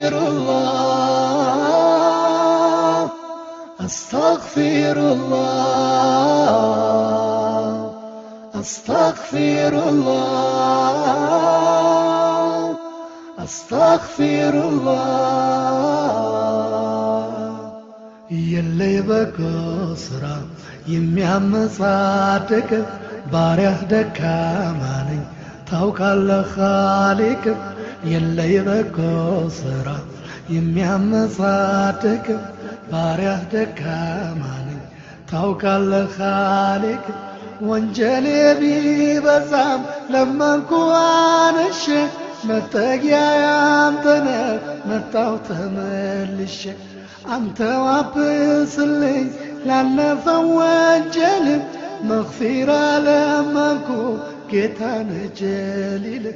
الله أستغفر الله أستغفر الله أستغفر الله يلي بكسرة يميام صادق باريح دكاماني توكل خالق يلي بكسرة يميام صادق باريح دكاماني توكل خالق وانجلي بيبزام لما نكوانش متقيا يامتنا متاو تملش أنت وابسلي لنا فوانجل مغفرة لما نكو كتان جليل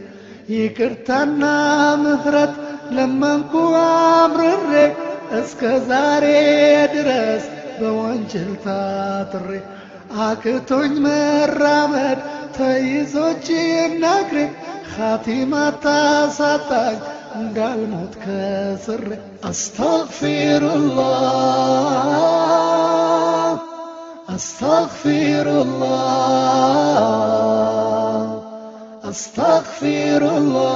يكرتنا مهرت لما نكو عمرر اسكزاري درس بوانجل تاطري አክቶኝ መራመድ ተይዞች ነግሬ ኻቲማ ታሳጣኝ እንዳልሞት ከስሬ አስተግፊሩላህ አስተግፊሩላህ አስተግፊሩላህ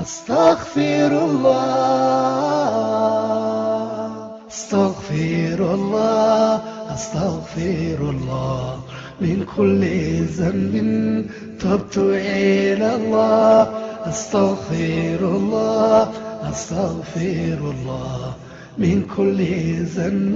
አስተግፊሩላህ أستغفر الله أستغفر الله من كل ذنب تبت إلى الله أستغفر الله أستغفر الله من كل ذنب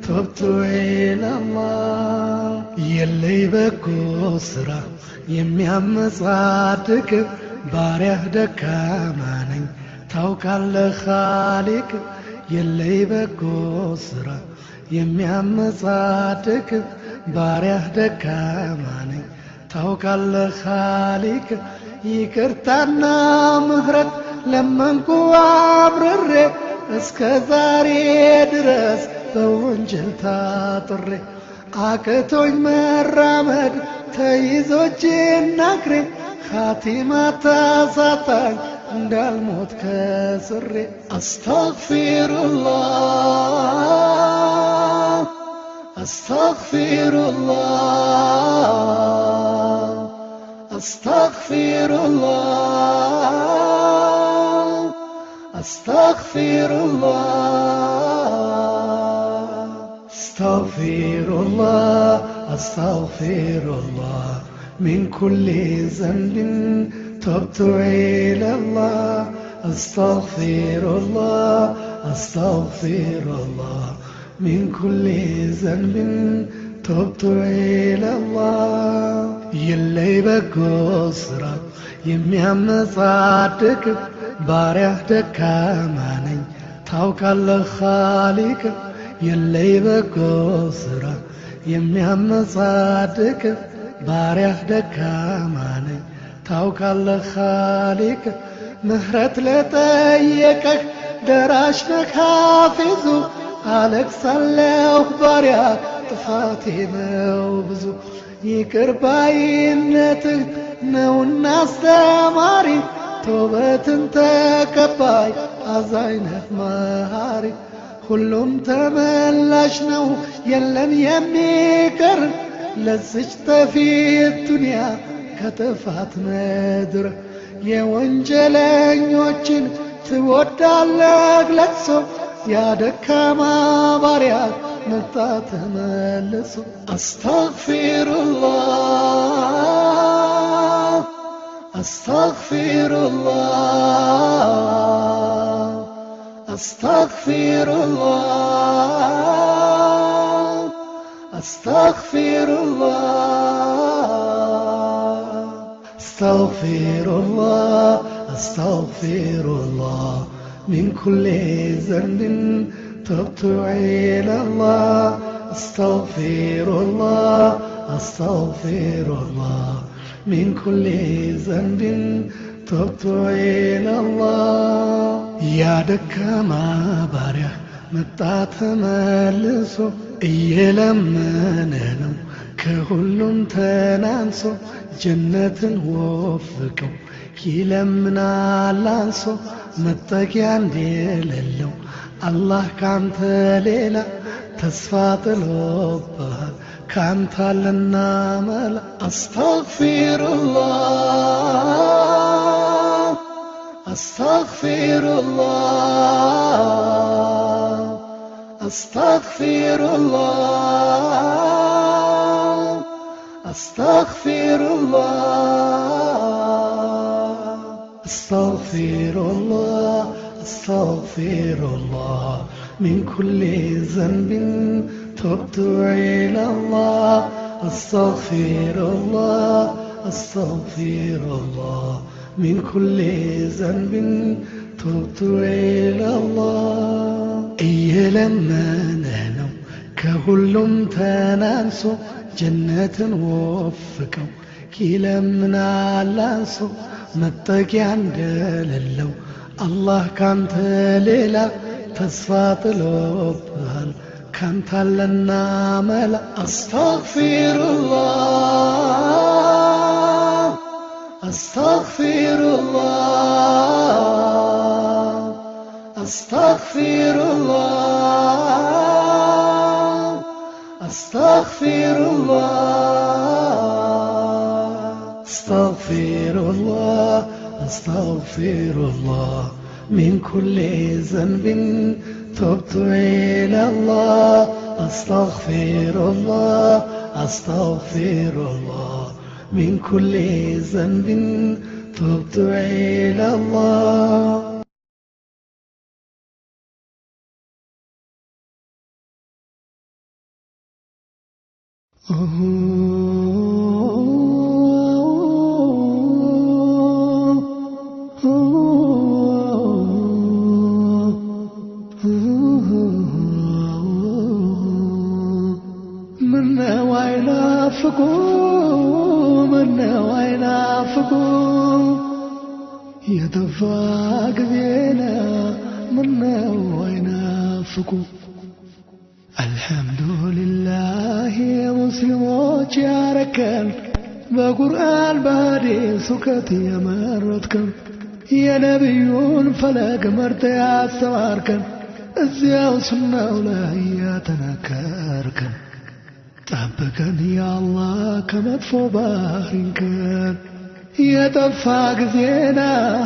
تبت إلى الله يلي بكسرة يميام صادق باريح دكاماني توكل خالق يلي بكسرة يميام صادق باريح دكاماني توكل خالق يكرتنا مهرت لما نكو عمرر اسكزاري درس بونجل تاطري አክቶኝ መራመድ ተይዞች ነግሬ ኻቲማ ታሳጣኝ እንዳልሞት ከስሬ አስተግፊሩላህ አስተግፊሩላህ አስተግፊሩላህ አስተግፊሩላህ أستغفر الله أستغفر الله من كل ذنب تبت إلى الله أستغفر الله أستغفر الله من كل ذنب تبت إلى الله يلي بكسرة يميام صادق باريح دكاماني توكل خالق يلي بكسرة يميام صادق باريح دكاماني توكل خالق مهرت لطيقك دراشنك حافظو عليك صليو باريك طفاتي موبزو يكر باينتك نو الناس تماري توبة تكباي عزاينك مهاري كلهم تملاش نو يلن يميكر لزجت في الدنيا كتفات مدر يا وانجلين يوچن تودالك لكسو يا دكاما باريات متا تملسو أستغفر الله أستغفر الله أستغفر الله أستغفر الله أستغفر الله أستغفر الله من كل ذنب تبت إلى الله أستغفر الله أستغفر الله من كل ذنب تبت إلى الله يا دكاما باريح متى تملسو እየለመነ ነው ከሁሉም ተናንሶ ጀነትን ወፍቀው ይለምናል አንሶ መጠጊያ እንደሌለው አላህ ካንተ ሌላ ተስፋ ጥሎብሃል ካንተ አለና መላ አስተግፊሩላህ አስተግፊሩላህ አስተግፊሩላህ astaghfirullah astaghfirullah astaghfirullah min kulli dhanbin tubtu ila Allah astaghfirullah astaghfirullah min kulli dhanbin tubtu ila Allah እየለመነው ከሁሉም ተናንሶ ጀነትን ወፍቀው ይለምናል አንሶ መጠጊያ እንደሌለው አላህ ካንተ ሌላ ተስፋ ጥሎብሃል ካንተ አለና መላ አስተግፊሩላህ አስተግፊሩላህ astaghfirullah astaghfirullah astaghfirullah astaghfirullah min kulli dhanbin tubtu ila Allah astaghfirullah astaghfirullah min kulli dhanbin tubtu ila Allah يتفاق بينا منا وينافقوا الحمد لله يا مسلموች ያረከን በቁርአን በሐዲስ እውቀት የመረጥከን የነብዩን ፈለግ መርጠህ ያስተማርከን እዚያው ሱናው ላይ ያተነከርከን ጠብቀን ያ አላህ ከመጥፎ ባህሪንከን የጠፋ ጊዜና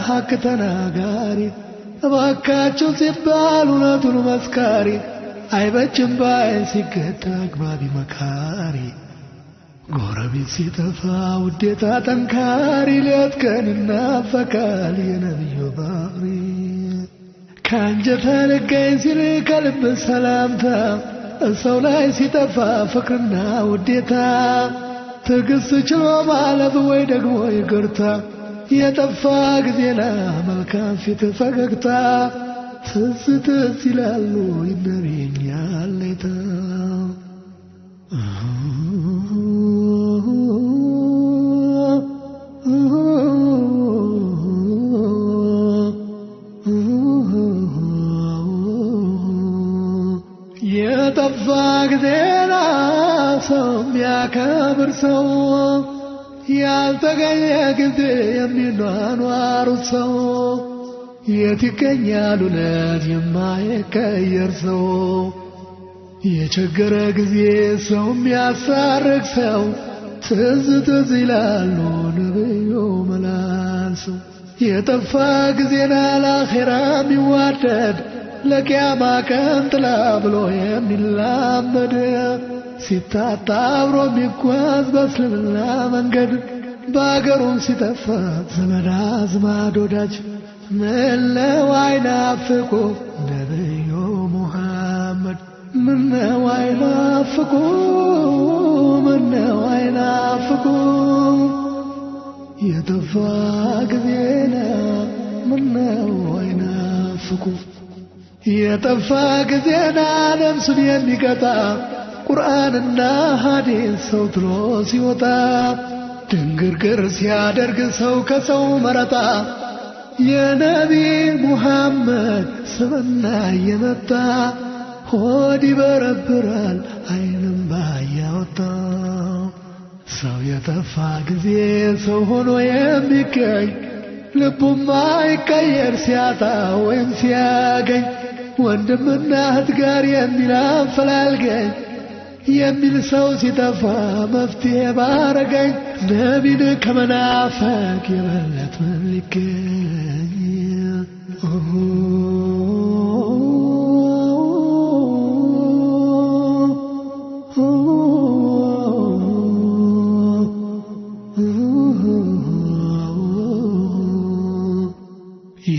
ሐቅ ተናጋሪ እባካችሁ ሲባል እውነቱን መስካሪ አይበጅም ባይ ሲገታ አግባቢ መካሪ ጎረቤት ሲጠፋ ውዴታ ጠንካሪ ሌት ቀን ይናፈቃል የነብዩ ባህሪ ካንጀት ልገኝ ሲል ከልብ ሰላምታ ሰው ላይ ሲጠፋ ፍቅርና ውዴታ ትዕግስት ችሎ ማለፍ ወይ ደግሞ ይቅርታ የጠፋ ጊዜና መልካም ፊት ፈገግታ ትዝ ትዝ ይላሉ ይነብየኛል ሌታ የጠፋ ጊዜና ሰው የሚያከብር ሰው ያልተገኘ ጊዜ የሚኗኗሩት ሰው የት ይገኛል እውነት የማይቀየር ሰው የቸገረ ጊዜ ሰው የሚያሳርቅ ሰው ትዝ ትዝ ይላሉ ነብዩ መላልሰው የጠፋ ጊዜና ለአኼራ የሚዋደድ ለቂያማ ቀን ጥላ ብሎ የሚላመድ ሲታጣ አብሮ የሚጓዝ በእስልምና መንገድ በአገሩም ሲጠፋ ዘመድ አዝማድ ወዳጅ ምነው አይናፍቁ ነብዩ ሙሐመድ ምነው አይናፍቁ ምነው አይናፍቁ የጠፋ ጊዜና ምነው አይናፍቁ የጠፋ ጊዜና ነፍሱን የሚቀጣ ቁርአንና ሐዲስ ሰው ትሎ ሲወጣ ድንግርግር ሲያደርግ ሰው ከሰው መረጣ የነቢ ሙሐመድ ስምና የመጣ ሆድ ይበረብራል አይንም ባያወጣ ሰው የጠፋ ጊዜ ሰው ሆኖ የሚገኝ ልቡማ ይቀየር ሲያጣ ወይም ሲያገኝ ወንድምና እህት ጋር የሚል አፈላልገኝ የሚል ሰው ሲጠፋ መፍትሄ ባረገኝ ነቢን ከመናፈቅ የበለት ምን ሊገኝ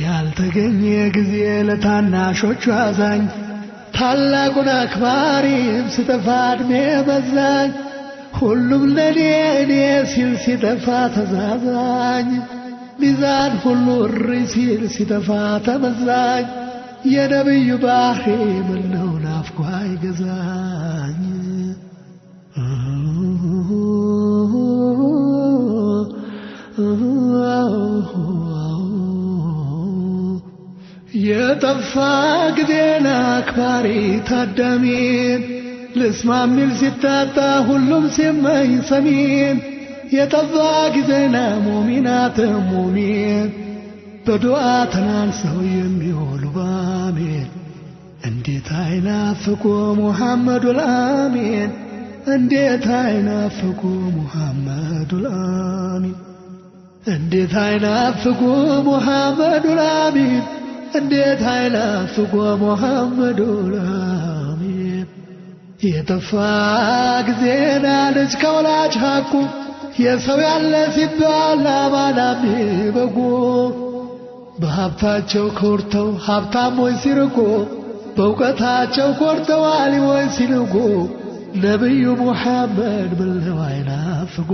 ያልተገኘ ጊዜ ለታናሾቹ አዛኝ ታላቁን አክባሪም ሲጠፋ ዕድሜ በዛኝ ሁሉም ለኔ እኔ ሲል ሲጠፋ ተዛዛኝ ሚዛን ሁሉ እሪ ሲል ሲጠፋ ተመዛኝ የነብዩ ባህሪ ምነው ናፍቆ አይገዛኝ የጠፋ ጊዜና አክባሪ ታዳሚን ልስማ ሚል ሲታጣ ሁሉም ሲመኝ ሰሚን የጠፋ ጊዜና ሙሚናት ሙሚን በዱዓ ተናንሰው የሚውሉ ባሜን እንዴት አይናፍቁ ሙሐመዱል አሚን እንዴት አይናፍቁ ሙሐመዱል አሚን እንዴት አይናፍቁ ሙሐመዱል አሚን እንዴት አይናፍቁ ሙሐመዱል አሚን የጠፋ ጊዜና ልጅ ከወላጅ ሐቁ የሰው ያለ ሲባል አማናም በጎ በሀብታቸው ኮርተው ሀብታሞች ሲርቁ በእውቀታቸው ኮርተው አሊሞች ሲንቁ ነብዩ ሙሐመድ ብለው አይናፍቁ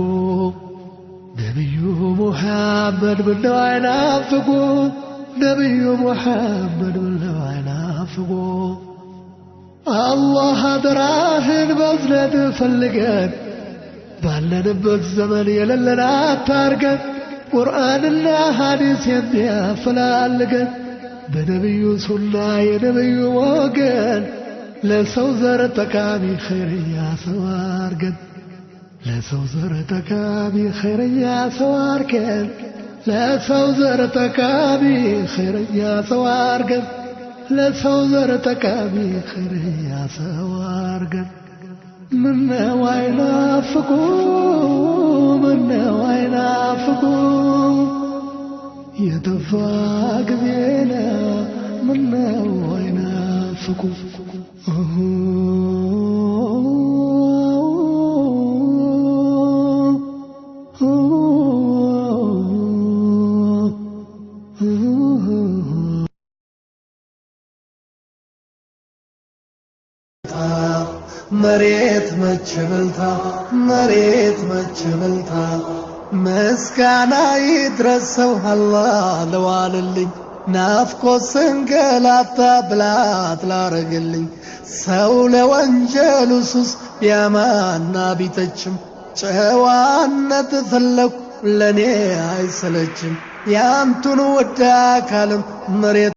ነብዩ ሙሐመድ ብለው አይናፍቁ ነብዩ ሙሐመድ ብለው አይናፍቁ አላህ አደራህን በዝነት ፈልገን ባለንበት ዘመን የሌለን አታርገን ቁርአንና ሐዲስ የሚያፈላልገን በነብዩ ሱና የነብዩ ወገን ለሰው ዘር ጠቃሚ ኸይርያ ሰው አርገን ለሰው ዘር ጠቃሚ ኸይርያ ሰው አርገን ለሰው ዘር ጠቃሚ ኸይርያ ሰው አርገን ለሰው ዘር ጠቃሚ ኸይርያ ሰው አርገን ምነው አይናፍቁ ምነው አይናፍቁ የጠፋ ጊዜና ምነው አይናፍቁ መሬት መች በልታ ምስጋና ይድረሰው አላህ ለዋለልኝ ናፍቆት ስንገላታ ብላት ላረገልኝ ሰው ለወንጀሉ ሱስ ቢያማና ቢተችም ጨዋነት ፈለኩ ለኔ አይሰለችም ያንቱን ወዳ አካልም መሬት